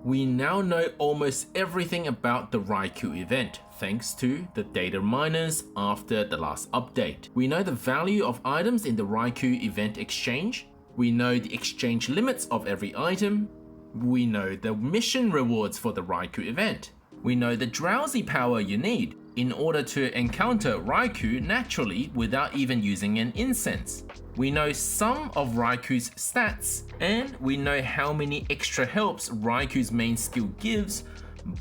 We now know almost everything about the Raikou event, thanks to the data miners after the last update. We know the value of items in the Raikou event exchange. We know the exchange limits of every item. We know the mission rewards for the Raikou event. We know the drowsy power you need in order to encounter Raikou naturally without even using an incense. We know some of Raikou's stats, and we know how many extra helps Raikou's main skill gives,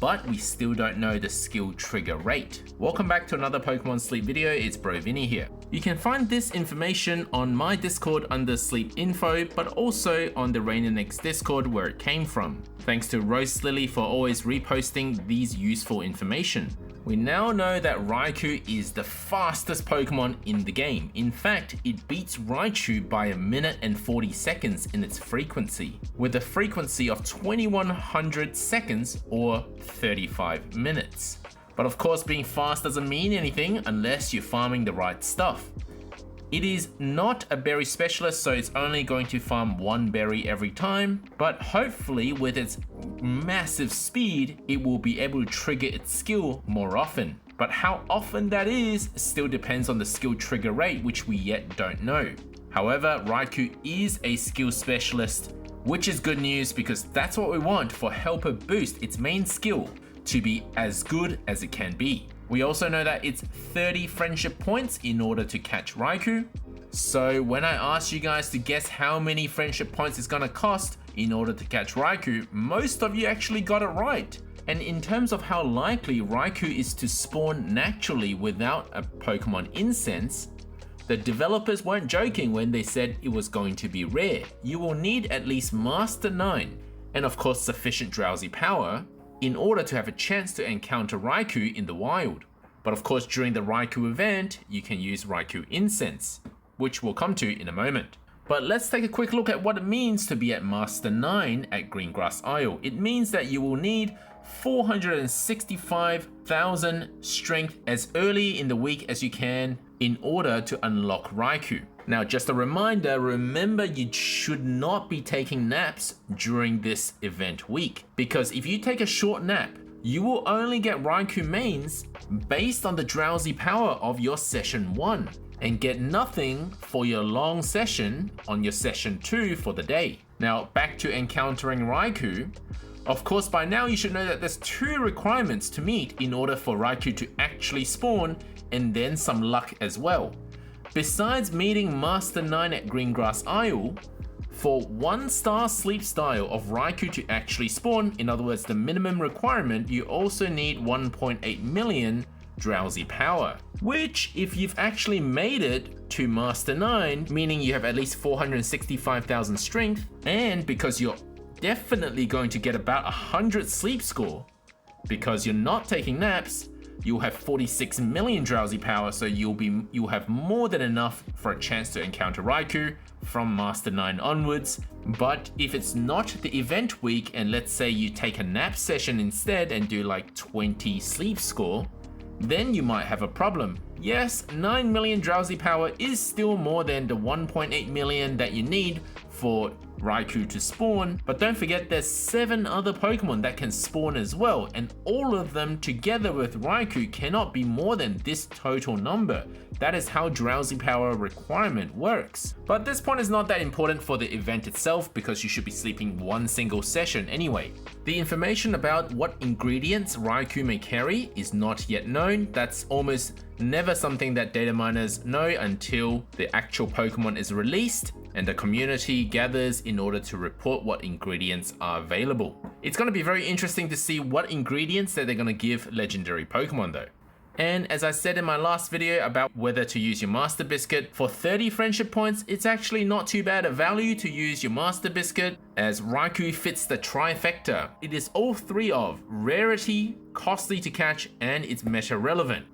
but we still don't know the skill trigger rate. Welcome back to another Pokemon Sleep video, it's Bro Vinny here. You can find this information on my Discord under Sleep Info, but also on the RainandX Discord where it came from. Thanks to Rose Lily for always reposting these useful information. We now know that Raikou is the fastest Pokemon in the game. In fact, it beats Raichu by 1 minute and 40 seconds in its frequency, with a frequency of 2100 seconds or 35 minutes. But of course, being fast doesn't mean anything unless you're farming the right stuff. It is not a berry specialist, so it's only going to farm 1 berry every time, but hopefully with its massive speed, it will be able to trigger its skill more often. But how often that is still depends on the skill trigger rate, which we yet don't know. However, Raikou is a skill specialist, which is good news because that's what we want for Helper Boost, its main skill, to be as good as it can be. We also know that it's 30 friendship points in order to catch Raikou. So when I asked you guys to guess how many friendship points it's gonna cost in order to catch Raikou, most of you actually got it right. And in terms of how likely Raikou is to spawn naturally without a Pokemon incense, the developers weren't joking when they said it was going to be rare. You will need at least Master 9 and of course sufficient drowsy power in order to have a chance to encounter Raikou in the wild. But of course, during the Raikou event, you can use Raikou Incense, which we'll come to in a moment. But let's take a quick look at what it means to be at Master 9 at Greengrass Isle. It means that you will need 465,000 strength as early in the week as you can in order to unlock Raikou. Now, just a reminder, remember you should not be taking naps during this event week, because if you take a short nap, you will only get Raikou mains based on the drowsy power of your session 1 and get nothing for your long session on your session 2 for the day. Now, back to encountering Raikou. Of course, by now you should know that there's 2 requirements to meet in order for Raikou to actually spawn, and then some luck as well. Besides meeting Master 9 at Greengrass Isle, for 1-star sleep style of Raikou to actually spawn, in other words the minimum requirement, you also need 1.8 million drowsy power. Which, if you've actually made it to Master 9, meaning you have at least 465,000 strength, and because you're definitely going to get about 100 sleep score, because you're not taking naps, you'll have 46 million drowsy power, so you'll have more than enough for a chance to encounter Raikou from Master 9 onwards. But if it's not the event week, and let's say you take a nap session instead and do like 20 sleep score, then you might have a problem. Yes, 9 million drowsy power is still more than the 1.8 million that you need for Raikou to spawn, but don't forget there's 7 other Pokemon that can spawn as well, and all of them together with Raikou cannot be more than this total number. That is how drowsy power requirement works. But this point is not that important for the event itself because you should be sleeping 1 single session anyway. The information about what ingredients Raikou may carry is not yet known. That's almost never something that data miners know until the actual Pokemon is released and the community gathers in order to report what ingredients are available. It's going to be very interesting to see what ingredients that they're going to give legendary Pokemon though. And as I said in my last video about whether to use your Master Biscuit, for 30 friendship points, it's actually not too bad a value to use your Master Biscuit, as Raikou fits the trifecta. It is all 3 of rarity, costly to catch, and it's meta relevant.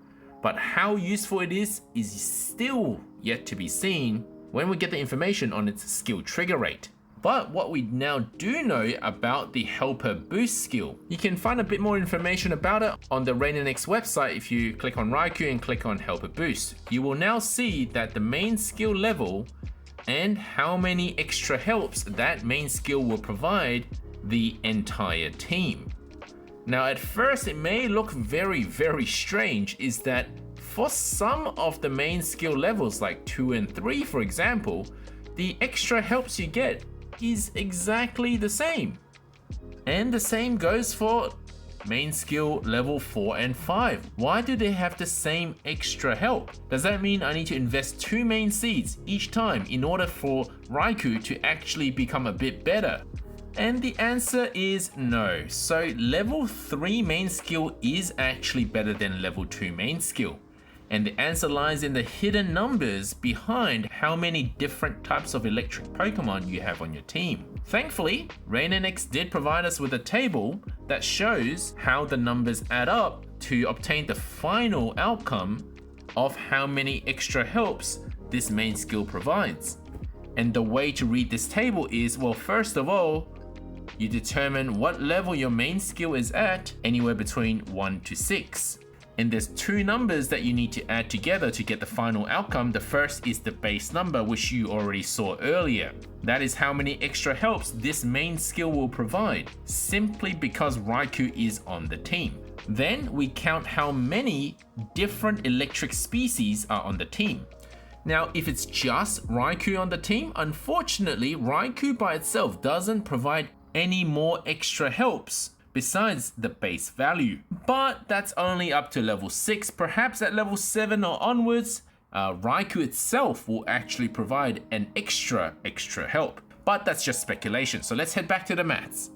But how useful it is still yet to be seen when we get the information on its skill trigger rate. But what we now do know about the Helper Boost skill, you can find a bit more information about it on the RainandX website. If you click on Raikou and click on Helper Boost, you will now see that the main skill level and how many extra helps that main skill will provide the entire team. Now at first it may look very strange is that for some of the main skill levels like 2 and 3 for example, the extra helps you get is exactly the same. And the same goes for main skill level 4 and 5. Why do they have the same extra help? Does that mean I need to invest 2 main seeds each time in order for Raikou to actually become a bit better? And the answer is no. So level 3 main skill is actually better than level 2 main skill. And the answer lies in the hidden numbers behind how many different types of electric Pokemon you have on your team. Thankfully, RainNX did provide us with a table that shows how the numbers add up to obtain the final outcome of how many extra helps this main skill provides. And the way to read this table is, well, first of all, you determine what level your main skill is at, anywhere between 1 to 6. And there's 2 numbers that you need to add together to get the final outcome. The first is the base number, which you already saw earlier. That is how many extra helps this main skill will provide, simply because Raikou is on the team. Then we count how many different electric species are on the team. Now, if it's just Raikou on the team, unfortunately, Raikou by itself doesn't provide any more extra helps besides the base value. But that's only up to level 6. Perhaps at level 7 or onwards, Raikou itself will actually provide an extra help. But that's just speculation, so let's head back to the maths.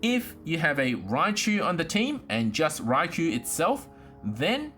If you have a Raichu on the team and just Raikou itself, then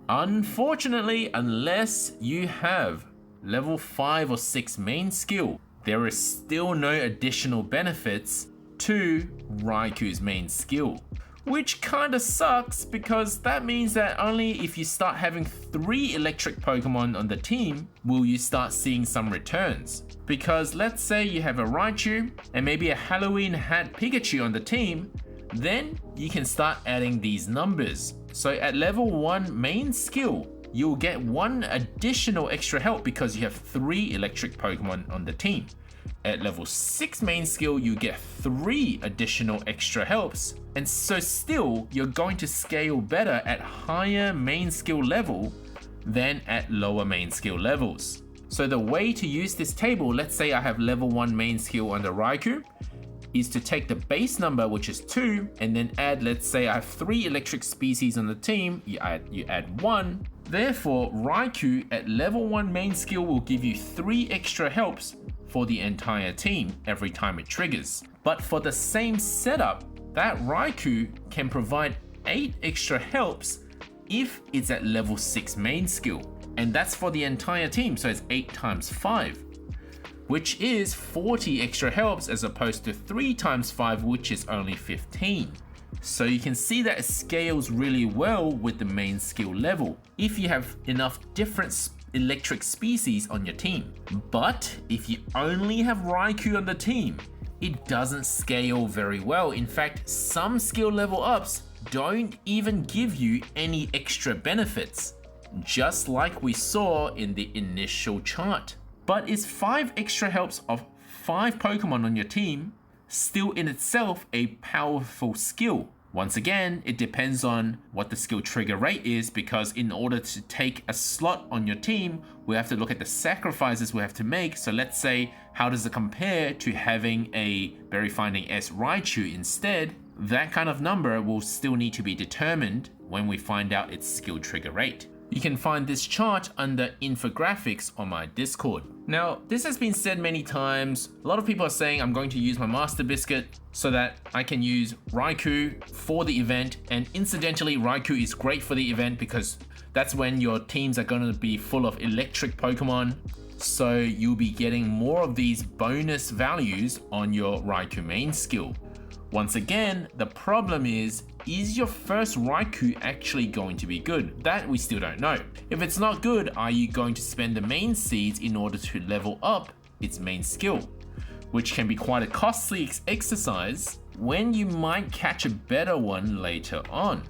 unfortunately, unless you have level 5 or 6 main skill, there is still no additional benefits to Raikou's main skill, which kinda sucks because that means that only if you start having 3 electric Pokemon on the team will you start seeing some returns. Because let's say you have a Raichu and maybe a Halloween hat Pikachu on the team, then you can start adding these numbers. So at level 1 main skill, you'll get 1 additional extra help because you have 3 electric Pokemon on the team. At level 6 main skill, you get 3 additional extra helps, and so still you're going to scale better at higher main skill level than at lower main skill levels. So the way to use this table, let's say I have level 1 main skill on the Raikou, is to take the base number, which is 2, and then add, let's say I have 3 electric species on the team, you add 1. Therefore, Raikou at level 1 main skill will give you 3 extra helps for the entire team every time it triggers. But for the same setup, that Raikou can provide 8 extra helps if it's at level 6 main skill. And that's for the entire team, so it's 8 times 5, which is 40 extra helps as opposed to 3 times 5, which is only 15. So you can see that it scales really well with the main skill level if you have enough different electric species on your team. But if you only have Raikou on the team, it doesn't scale very well. In fact, some skill level ups don't even give you any extra benefits, just like we saw in the initial chart. But is 5 extra helps of 5 Pokemon on your team still in itself a powerful skill? Once again, it depends on what the skill trigger rate is, because in order to take a slot on your team, we have to look at the sacrifices we have to make. So let's say, how does it compare to having a Berry Finding S Raichu instead? That kind of number will still need to be determined when we find out its skill trigger rate. You can find this chart under infographics on my Discord. Now, this has been said many times. A lot of people are saying I'm going to use my Master Biscuit so that I can use Raikou for the event. And incidentally, Raikou is great for the event because that's when your teams are going to be full of electric Pokemon. So you'll be getting more of these bonus values on your Raikou main skill. Once again, the problem is your first Raikou actually going to be good? That we still don't know. If it's not good, are you going to spend the main seeds in order to level up its main skill? Which can be quite a costly exercise when you might catch a better one later on.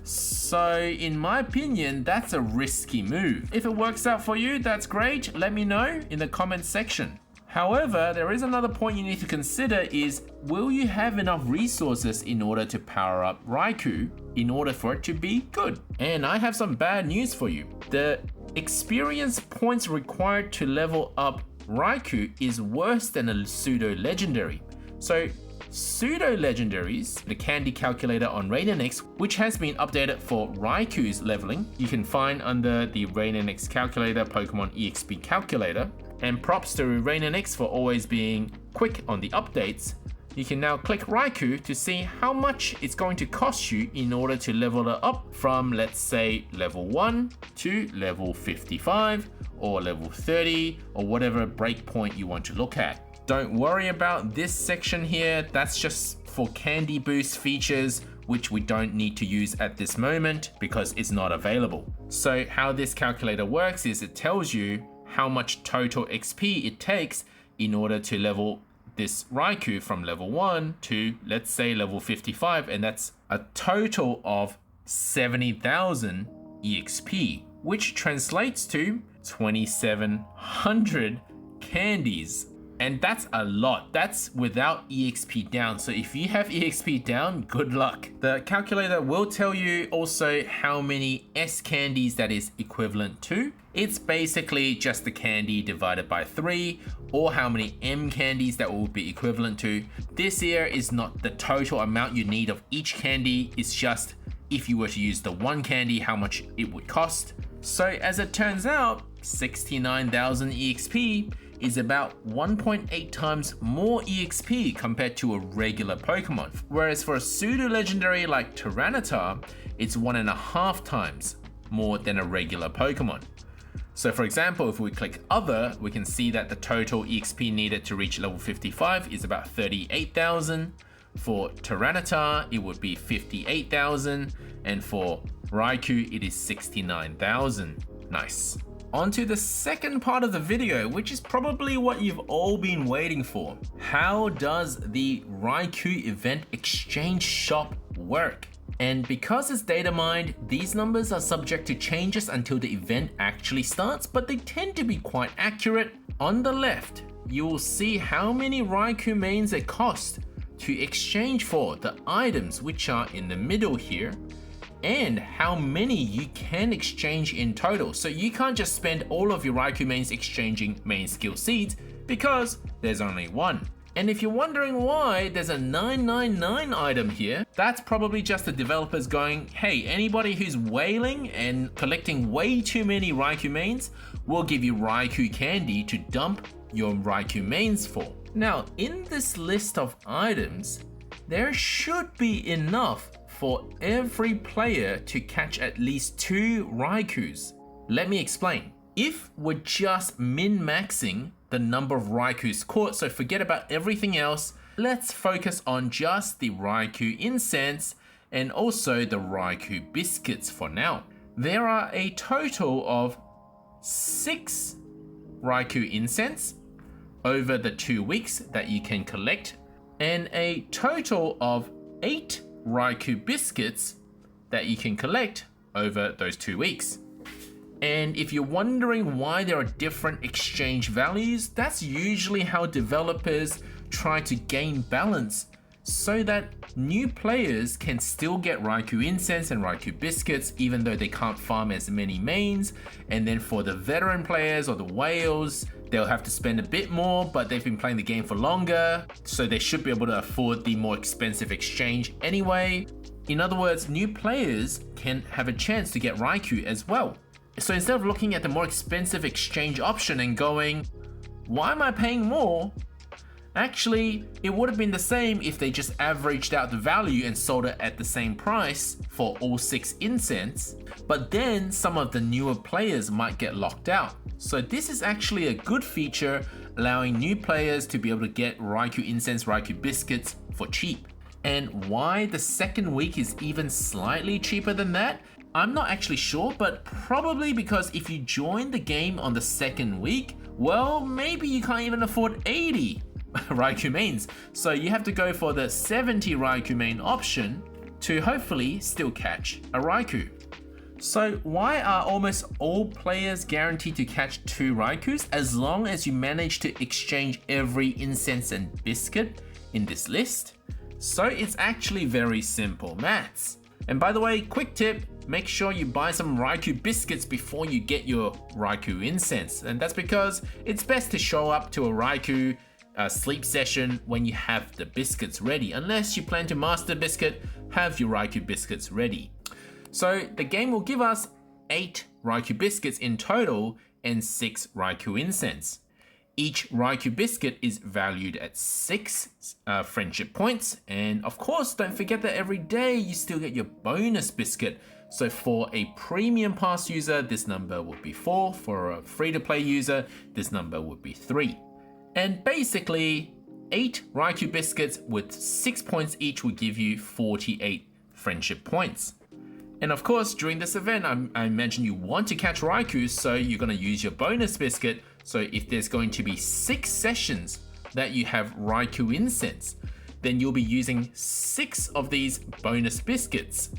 So in my opinion, that's a risky move. If it works out for you, that's great. Let me know in the comment section. However, there is another point you need to consider is, will you have enough resources in order to power up Raikou in order for it to be good? And I have some bad news for you. The experience points required to level up Raikou is worse than a pseudo legendary. So pseudo legendaries, the candy calculator on RaiNX, which has been updated for Raikou's leveling, you can find under the RaiNX calculator Pokemon EXP calculator. And props to RaiNX for always being quick on the updates. You can now click Raikou to see how much it's going to cost you in order to level it up from, let's say, level 1 to level 55 or level 30 or whatever breakpoint you want to look at. Don't worry about this section here, that's just for candy boost features which we don't need to use at this moment because it's not available. So how this calculator works is it tells you how much total XP it takes in order to level this Raikou from level 1 to, let's say, level 55, and that's a total of 70,000 EXP, which translates to 2,700 candies. And that's a lot. That's without EXP down. So if you have EXP down, good luck. The calculator will tell you also how many S candies that is equivalent to. It's basically just the candy divided by 3, or how many M candies that will be equivalent to. This here is not the total amount you need of each candy. It's just if you were to use the one candy, how much it would cost. So as it turns out, 69,000 EXP is about 1.8 times more EXP compared to a regular Pokemon. Whereas for a pseudo legendary like Tyranitar, it's 1.5 times more than a regular Pokemon. So for example, if we click other, we can see that the total EXP needed to reach level 55 is about 38,000. For Tyranitar, it would be 58,000. And for Raikou, it is 69,000. Nice. On to the second part of the video, which is probably what you've all been waiting for. How does the Raikou event exchange shop work? And because it's data mined, these numbers are subject to changes until the event actually starts, but they tend to be quite accurate. On the left, you will see how many Raikou mains it costs to exchange for the items which are in the middle here, and how many you can exchange in total. So you can't just spend all of your Raikou mains exchanging main skill seeds because there's only one. And if you're wondering why there's a 999 item here, that's probably just the developers going, hey, anybody who's whaling and collecting way too many Raikou mains, we'll give you Raikou candy to dump your Raikou mains for. Now, in this list of items, there should be enough for every player to catch at least 2 Raikous. Let me explain. If we're just min-maxing the number of Raikous caught, so forget about everything else, let's focus on just the Raikou incense and also the Raikou biscuits for now. There are a total of 6 Raikou incense over the 2 weeks that you can collect, and a total of 8 Raikou biscuits that you can collect over those 2 weeks. And if you're wondering why there are different exchange values, that's usually how developers try to gain balance so that new players can still get Raikou incense and Raikou biscuits even though they can't farm as many mains. And then for the veteran players or the whales, they'll have to spend a bit more, but they've been playing the game for longer, so they should be able to afford the more expensive exchange anyway. In other words, new players can have a chance to get Raikou as well. So instead of looking at the more expensive exchange option and going, why am I paying more? Actually, it would have been the same if they just averaged out the value and sold it at the same price for all 6 incense, but then some of the newer players might get locked out. So this is actually a good feature, allowing new players to be able to get Raikou incense, Raikou biscuits for cheap. And why the second week is even slightly cheaper than that, I'm not actually sure, but probably because if you join the game on the second week, well, maybe you can't even afford 80 Raikou mains. So you have to go for the 70 Raikou main option to hopefully still catch a Raikou. So why are almost all players guaranteed to catch 2 Raikus as long as you manage to exchange every incense and biscuit in this list? So it's actually very simple maths. And by the way, quick tip, make sure you buy some Raikou biscuits before you get your Raikou incense. And that's because it's best to show up to a Raikou sleep session when you have the biscuits ready. Unless you plan to master biscuit, have your Raikou biscuits ready. So the game will give us 8 Raikou biscuits in total and 6 Raikou incense. Each Raikou biscuit is valued at 6 friendship points. And of course, don't forget that every day you still get your bonus biscuit. So for a premium pass user, this number would be 4. For a free-to-play user, this number would be 3. And basically, 8 Raikou biscuits with 6 points each will give you 48 friendship points. And of course, during this event, I mentioned you want to catch Raikou, so you're going to use your bonus biscuit. So if there's going to be 6 sessions that you have Raikou incense, then you'll be using 6 of these bonus biscuits,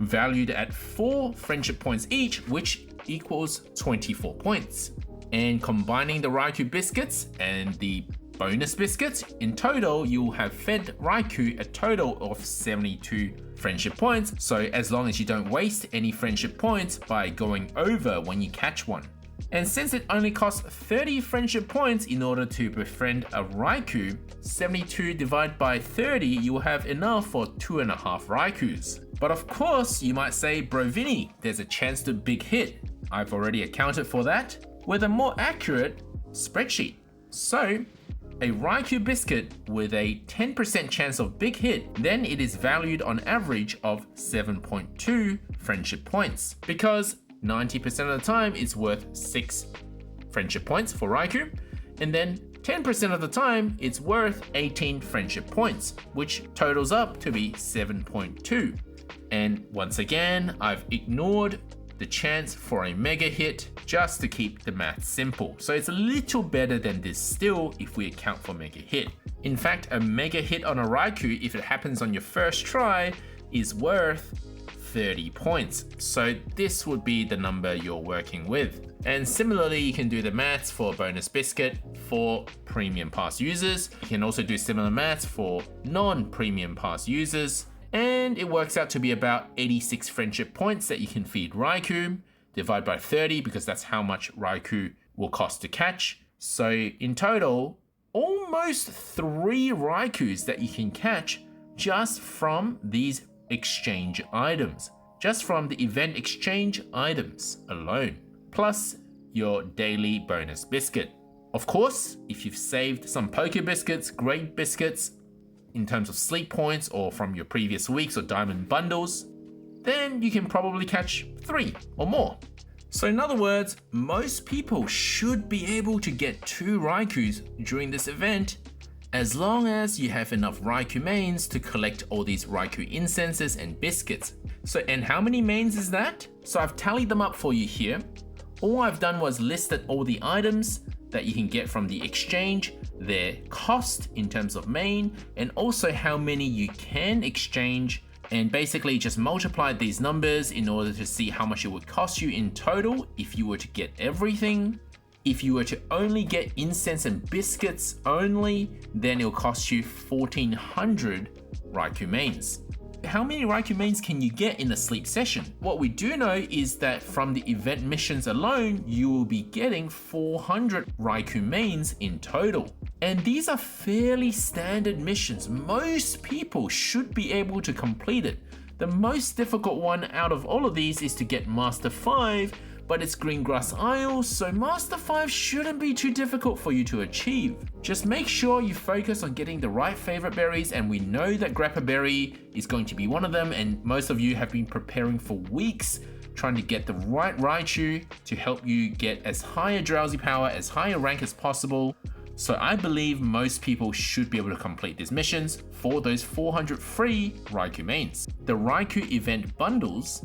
valued at 4 friendship points each, which equals 24 points. And combining the Raikou biscuits and the bonus biscuits, in total, you'll have fed Raikou a total of 72 friendship points, so as long as you don't waste any friendship points by going over when you catch one. And since it only costs 30 friendship points in order to befriend a Raikou, 72 divided by 30, you will have enough for 2.5 Raikous. But of course, you might say, Bro Vinny, there's a chance to big hit. I've already accounted for that with a more accurate spreadsheet. So, a Raikou biscuit with a 10% chance of big hit, then it is valued on average of 7.2 friendship points, because 90% of the time it's worth 6 friendship points for Raikou, and then 10% of the time it's worth 18 friendship points, which totals up to be 7.2. And once again, I've ignored the chance for a mega hit just to keep the math simple. So it's a little better than this still if we account for mega hit. In fact, a mega hit on a Raikou, if it happens on your first try, is worth 30 points. So this would be the number you're working with. And similarly, you can do the maths for bonus biscuit for premium pass users. You can also do similar maths for non-premium pass users. And it works out to be about 86 friendship points that you can feed Raikou. Divide by 30 because that's how much Raikou will cost to catch. So in total, almost 3 Raikous that you can catch just from these exchange items. Just from the event exchange items alone. Plus your daily bonus biscuit. Of course, if you've saved some poker biscuits, great biscuits, in terms of sleep points or from your previous weeks or diamond bundles, then you can probably catch 3 or more. So in other words, most people should be able to get 2 Raikous during this event as long as you have enough Raikou mains to collect all these Raikou incenses and biscuits. So, and how many mains is that? So I've tallied them up for you here. All I've done was listed all the items that you can get from the exchange, their cost in terms of main, and also how many you can exchange, and basically just multiply these numbers in order to see how much it would cost you in total if you were to get everything. If you were to only get incense and biscuits only, then it'll cost you 1400 Raikou mains. How many Raikou mains can you get in a sleep session? What we do know is that from the event missions alone, you will be getting 400 Raikou mains in total. And these are fairly standard missions. Most people should be able to complete it. The most difficult one out of all of these is to get Master 5, but it's Greengrass Isle, so Master 5 shouldn't be too difficult for you to achieve. Just make sure you focus on getting the right favorite berries, and we know that Grappa Berry is going to be one of them, and most of you have been preparing for weeks trying to get the right Raichu to help you get as high a drowsy power, as high a rank as possible. So I believe most people should be able to complete these missions for those 400 free Raikou mains. The Raikou event bundles,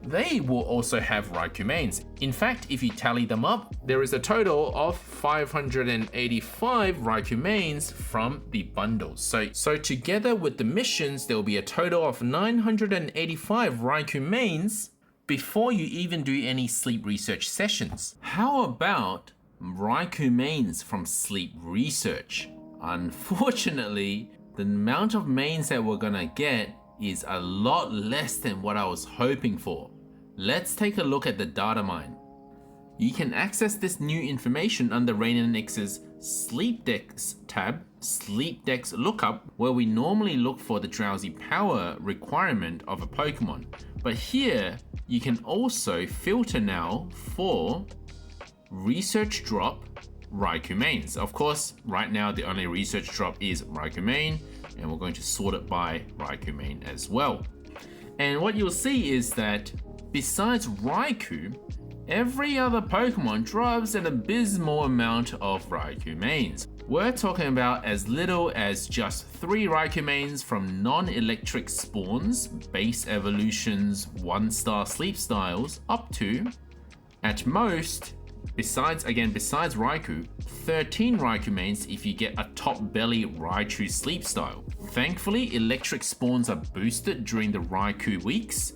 they will also have Raikou mains. In fact, if you tally them up, there is a total of 585 Raikou mains from the bundles. So together with the missions, there will be a total of 985 Raikou mains before you even do any sleep research sessions. How about Raikou mains from sleep research? Unfortunately, the amount of mains that we're gonna get is a lot less than what I was hoping for. Let's take a look at the data mine. You can access this new information under Rain and X's Sleep Decks tab, Sleep Decks Lookup, where we normally look for the drowsy power requirement of a Pokemon. But here, you can also filter now for Research Drop Raikou mains. Of course, right now the only research drop is Raikou main, and we're going to sort it by Raikou main as well. And what you'll see is that besides Raikou, every other Pokemon drops an abysmal amount of Raikou mains. We're talking about as little as just 3 Raikou mains from non-electric spawns, base evolutions, 1-star sleep styles, up to, at most, besides Raikou, 13 Raikou mains if you get a top belly Raichu sleep style. Thankfully, electric spawns are boosted during the Raikou weeks.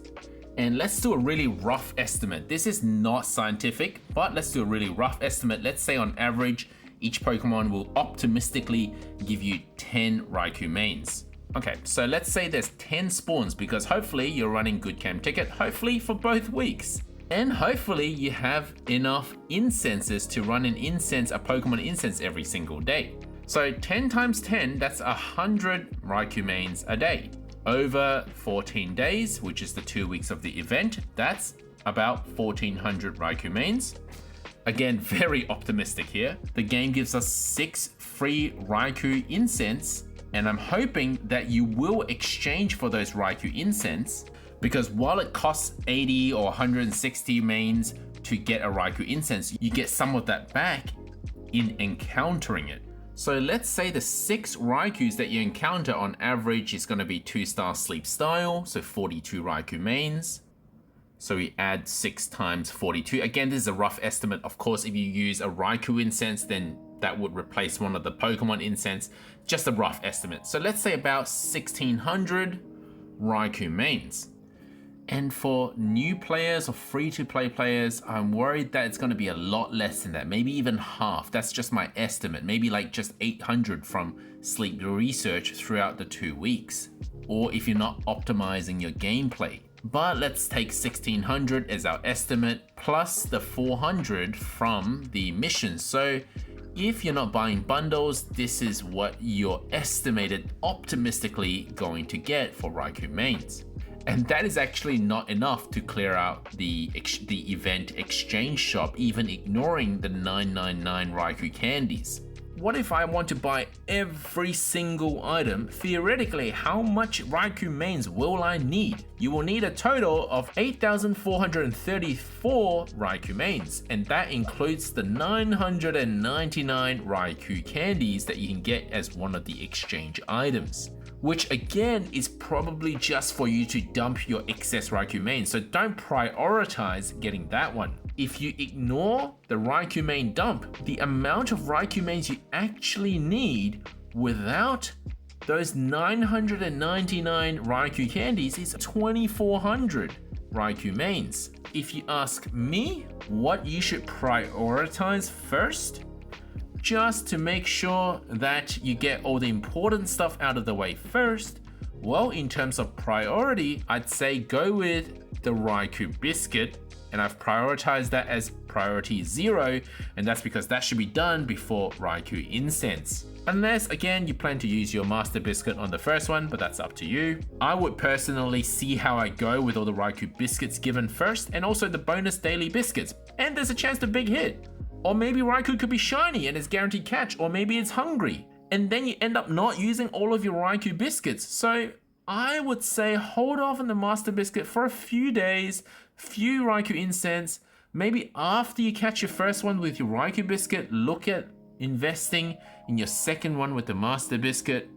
And let's do a really rough estimate. This is not scientific, but let's do a really rough estimate. Let's say on average, each Pokemon will optimistically give you 10 Raikou mains. Okay, so let's say there's 10 spawns because hopefully you're running good cam ticket, hopefully for both weeks. And hopefully you have enough incenses to run a Pokemon incense every single day. So 10 times 10, that's 100 Raikou mains a day. Over 14 days, which is the 2 weeks of the event, that's about 1400 Raikou mains. Again, very optimistic here. The game gives us 6 free Raikou incense, and I'm hoping that you will exchange for those Raikou incense, because while it costs 80 or 160 mains to get a Raikou incense, you get some of that back in encountering it. So let's say the 6 Raikous that you encounter on average is going to be 2-star sleep style, so 42 Raikou mains. So we add 6 times 42. Again, this is a rough estimate. Of course, if you use a Raikou incense, then that would replace one of the Pokemon incense. Just a rough estimate. So let's say about 1600 Raikou mains. And for new players or free-to-play players, I'm worried that it's going to be a lot less than that, maybe even half. That's just my estimate, maybe like just 800 from sleep research throughout the 2 weeks, or if you're not optimizing your gameplay. But let's take 1600 as our estimate, plus the 400 from the missions. So if you're not buying bundles, this is what you're estimated optimistically going to get for Raikou mains. And that is actually not enough to clear out the event exchange shop, even ignoring the 999 Raikou candies. What if I want to buy every single item? Theoretically, how much Raikou mains will I need? You will need a total of 8,434 Raikou mains, and that includes the 999 Raikou candies that you can get as one of the exchange items, which again is probably just for you to dump your excess Raikou mains, so don't prioritize getting that one. If you ignore the Raikou main dump, the amount of Raikou mains you actually need without those 999 Raikou candies is 2,400 Raikou mains. If you ask me what you should prioritize first, just to make sure that you get all the important stuff out of the way first, well, in terms of priority, I'd say go with the Raikou biscuit, and I've prioritized that as priority 0, and that's because that should be done before Raikou incense. Unless, again, you plan to use your master biscuit on the first one, but that's up to you. I would personally see how I go with all the Raikou biscuits given first, and also the bonus daily biscuits, and there's a chance to big hit. Or maybe Raikou could be shiny and it's guaranteed catch, or maybe it's hungry, and then you end up not using all of your Raikou biscuits. So I would say hold off on the master biscuit for a few days, few Raikou incense. Maybe after you catch your first one with your Raikou biscuit, look at investing in your second one with the master biscuit.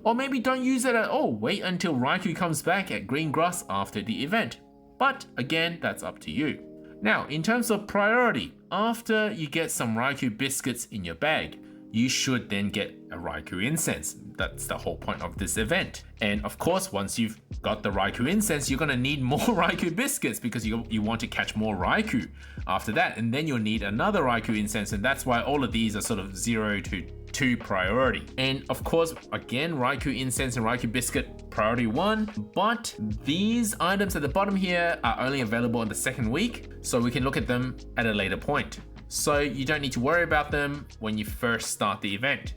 Or maybe don't use it at all, wait until Raikou comes back at green grass after the event. But again, that's up to you. Now, in terms of priority, after you get some Raikou biscuits in your bag, you should then get a Raikou incense. That's the whole point of this event. And of course, once you've got the Raikou incense, you're gonna need more Raikou biscuits because you want to catch more Raikou after that. And then you'll need another Raikou incense, and that's why all of these are sort of 0 to 2 priority. And of course, again, Raikou incense and Raikou biscuit priority 1, but these items at the bottom here are only available in the second week, so we can look at them at a later point. So you don't need to worry about them when you first start the event.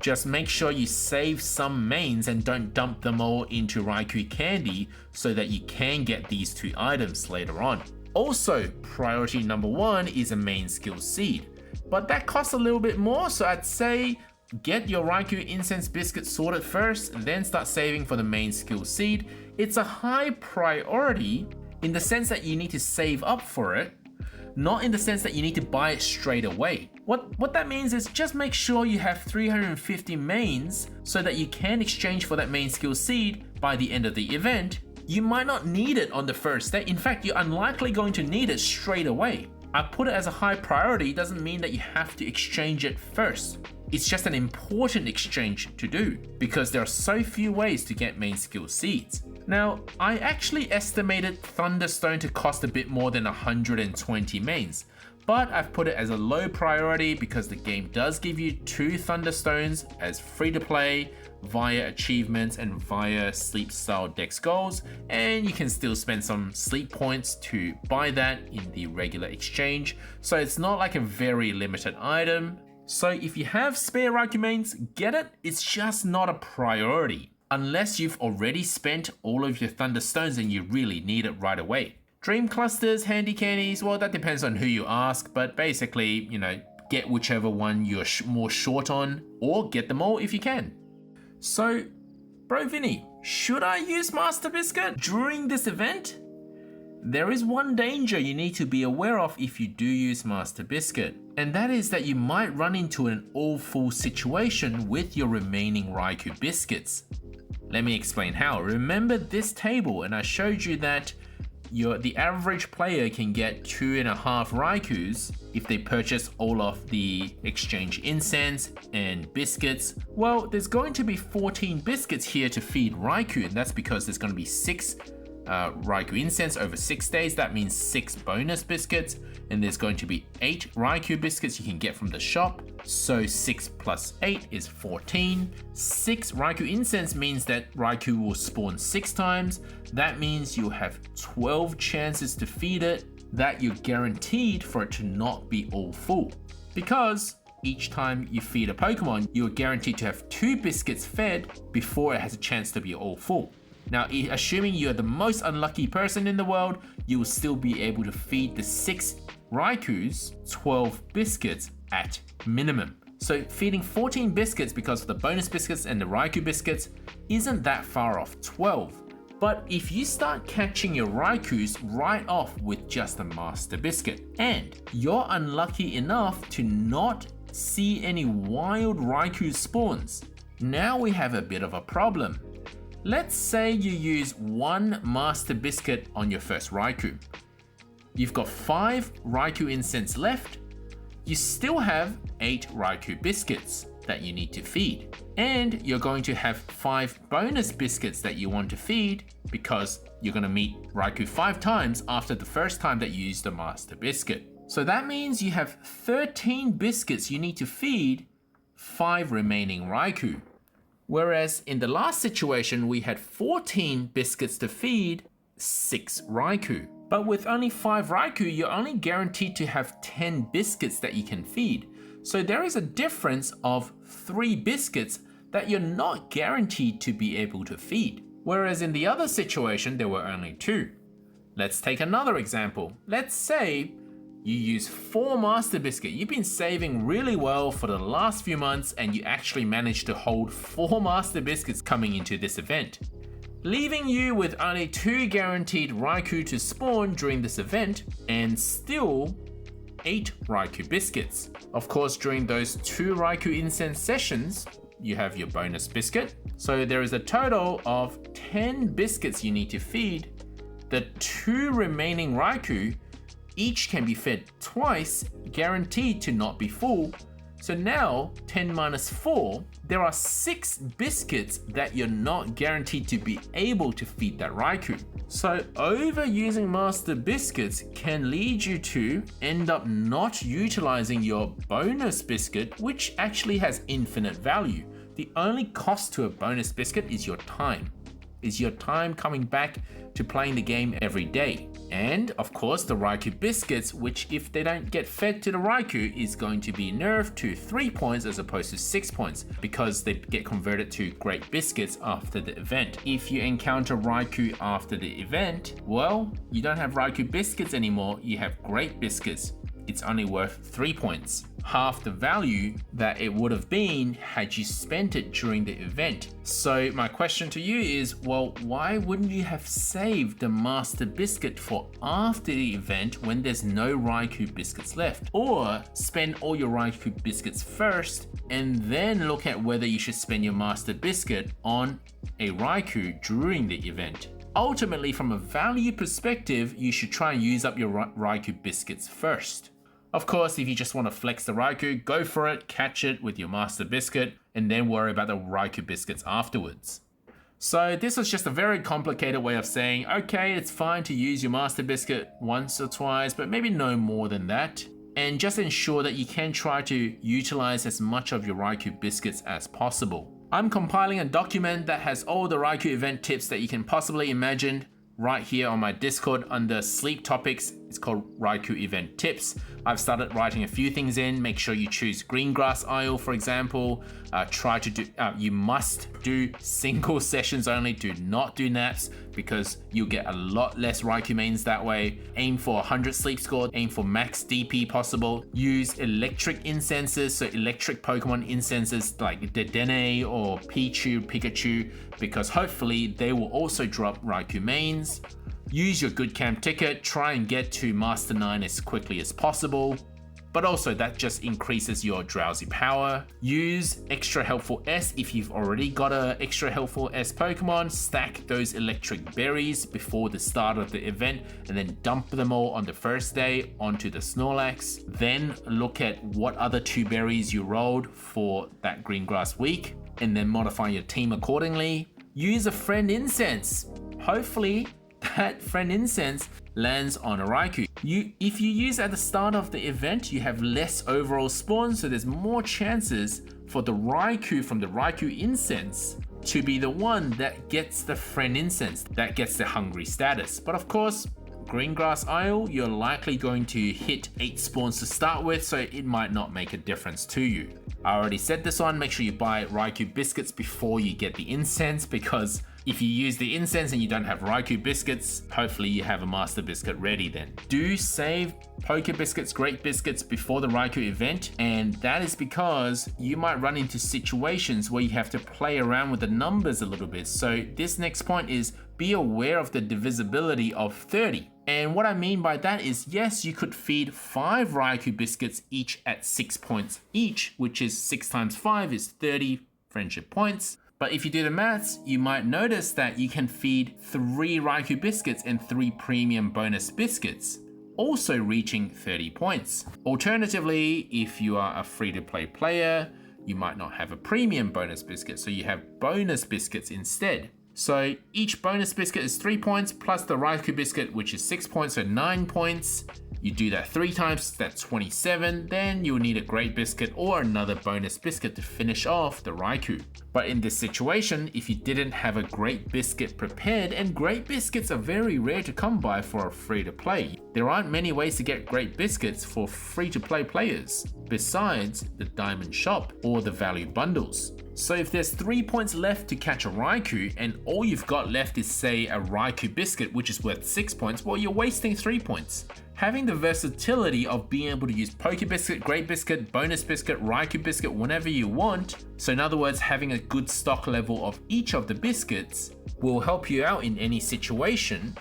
Just make sure you save some mains and don't dump them all into Raikou candy so that you can get these 2 items later on. Also, priority number 1 is a main skill seed, but that costs a little bit more, so I'd say get your Raikou incense biscuit sorted first, then start saving for the main skill seed. It's a high priority in the sense that you need to save up for it, not in the sense that you need to buy it straight away. What that means is just make sure you have 350 mains so that you can exchange for that main skill seed by the end of the event. You might not need it on the first day. In fact, you're unlikely going to need it straight away. I put it as a high priority doesn't mean that you have to exchange it first. It's just an important exchange to do because there are so few ways to get main skill seeds. Now, I actually estimated Thunderstone to cost a bit more than 120 mains, but I've put it as a low priority because the game does give you 2 Thunderstones as free to play via achievements and via sleep style dex goals, and you can still spend some sleep points to buy that in the regular exchange, so it's not like a very limited item. So if you have spare Raikou mains, get it, it's just not a priority. Unless you've already spent all of your Thunderstones and you really need it right away. Dream clusters, handy candies, well that depends on who you ask, but basically, get whichever one you're more short on, or get them all if you can. So, Bro Vinny, should I use Master Biscuit during this event? There is one danger you need to be aware of if you do use Master Biscuit, and that is that you might run into an all full situation with your remaining Raikou biscuits. Let me explain how. Remember this table, and I showed you that the average player can get 2.5 Raikous if they purchase all of the exchange incense and biscuits. Well, there's going to be 14 biscuits here to feed Raikou, and that's because there's going to be 6 Raikou incense over 6 days. That means 6 bonus biscuits, and there's going to be 8 Raikou biscuits you can get from the shop. So 6 plus 8 is 14. 6 Raikou incense means that Raikou will spawn 6 times. That means you'll have 12 chances to feed it, that you're guaranteed for it to not be all full. Because each time you feed a Pokemon, you're guaranteed to have 2 biscuits fed before it has a chance to be all full. Now, assuming you're the most unlucky person in the world, you will still be able to feed the 6 Raikous 12 biscuits at minimum. So feeding 14 biscuits because of the bonus biscuits and the Raikou biscuits isn't that far off 12. But if you start catching your Raikous right off with just a Master Biscuit, and you're unlucky enough to not see any wild Raikou spawns, now we have a bit of a problem. Let's say you use 1 Master Biscuit on your first Raikou. You've got 5 Raikou incense left. You still have 8 Raikou biscuits that you need to feed. And you're going to have 5 bonus biscuits that you want to feed because you're going to meet Raikou 5 times after the first time that you used the Master Biscuit. So that means you have 13 biscuits you need to feed 5 remaining Raikou. Whereas in the last situation, we had 14 biscuits to feed 6 Raikou. But with only 5 Raikou, you're only guaranteed to have 10 biscuits that you can feed. So there is a difference of 3 biscuits that you're not guaranteed to be able to feed. Whereas in the other situation, there were only 2. Let's take another example. Let's say you use 4 Master Biscuit. You've been saving really well for the last few months and you actually managed to hold 4 Master Biscuits coming into this event, leaving you with only 2 guaranteed Raikou to spawn during this event and still 8 Raikou biscuits. Of course, during those 2 Raikou incense sessions, you have your bonus biscuit. So there is a total of 10 biscuits you need to feed. The 2 remaining Raikou each can be fed twice, guaranteed to not be full. So now, 10 minus 4, there are 6 biscuits that you're not guaranteed to be able to feed that Raikou. So overusing Master Biscuits can lead you to end up not utilizing your bonus biscuit, which actually has infinite value. The only cost to a bonus biscuit is your time. Coming back to playing the game every day. And of course the Raikou biscuits, which if they don't get fed to the Raikou is going to be nerfed to 3 points as opposed to 6 points because they get converted to great biscuits after the event. If you encounter Raikou after the event, well, you don't have Raikou biscuits anymore, you have great biscuits. It's only worth 3 points, half the value that it would have been had you spent it during the event. So my question to you is, well, why wouldn't you have saved the Master Biscuit for after the event when there's no Raikou biscuits left? Or spend all your Raikou biscuits first and then look at whether you should spend your Master Biscuit on a Raikou during the event. Ultimately, from a value perspective, you should try and use up your Raikou biscuits first. Of course, if you just want to flex the Raikou, go for it, catch it with your Master Biscuit, and then worry about the Raikou biscuits afterwards. So this was just a very complicated way of saying, okay, it's fine to use your Master Biscuit once or twice, but maybe no more than that. And just ensure that you can try to utilize as much of your Raikou biscuits as possible. I'm compiling a document that has all the Raikou event tips that you can possibly imagine right here on my Discord under sleep topics. It's called Raikou event tips. I've started writing a few things in. Make sure you choose green grass isle, for example. You must do single sessions only. Do not do naps because you'll get a lot less Raikou mains that way. Aim for 100 sleep score. Aim for max DP possible. Use electric incenses, so electric Pokemon incenses like Dedenne or Pichu, Pikachu, because hopefully they will also drop Raikou mains. Use your good camp ticket, try and get to Master 9 as quickly as possible, but also that just increases your drowsy power. Use extra helpful S if you've already got a extra helpful S Pokemon. Stack those electric berries before the start of the event and then dump them all on the first day onto the Snorlax. Then look at what other 2 berries you rolled for that green grass week and then modify your team accordingly. Use a friend incense. Hopefully that friend incense lands on a Raikou. If you use at the start of the event, you have less overall spawn, so there's more chances for the Raikou from the Raikou incense to be the one that gets the friend incense, that gets the hungry status. But of course, green grass isle, you're likely going to hit 8 spawns to start with, so it might not make a difference to you. I already said this on, make sure you buy Raikou biscuits before you get the incense, because if you use the incense and you don't have Raikou biscuits, hopefully you have a Master Biscuit ready then. Do save Poké Biscuits, Great Biscuits before the Raikou event, and that is because you might run into situations where you have to play around with the numbers a little bit. So this next point is be aware of the divisibility of 30. And what I mean by that is, yes, you could feed 5 Raikou biscuits each at 6 points each, which is 6 times 5 is 30 friendship points. But if you do the maths, you might notice that you can feed 3 Raikou biscuits and 3 premium bonus biscuits, also reaching 30 points. Alternatively, if you are a free-to-play player, you might not have a premium bonus biscuit, so you have bonus biscuits instead. So each bonus biscuit is 3 points plus the Raikou biscuit, which is 6 points, so 9 points. You do that 3 times, that's 27. Then you'll need a great biscuit or another bonus biscuit to finish off the Raikou. But in this situation, if you didn't have a great biscuit prepared, and great biscuits are very rare to come by for a free-to-play. There aren't many ways to get great biscuits for free-to-play players, besides the diamond shop or the value bundles. So if there's 3 points left to catch a Raikou and all you've got left is say a Raikou biscuit which is worth 6 points, well, you're wasting 3 points. Having the versatility of being able to use Poké Biscuit, Great Biscuit, Bonus Biscuit, Raikou Biscuit whenever you want, so in other words having a good stock level of each of the biscuits will help you out in any situation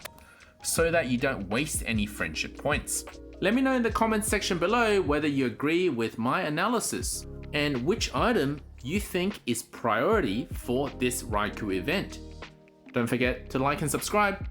so that you don't waste any friendship points. Let me know in the comments section below whether you agree with my analysis and which item you think is priority for this Raikou event. Don't forget to like and subscribe.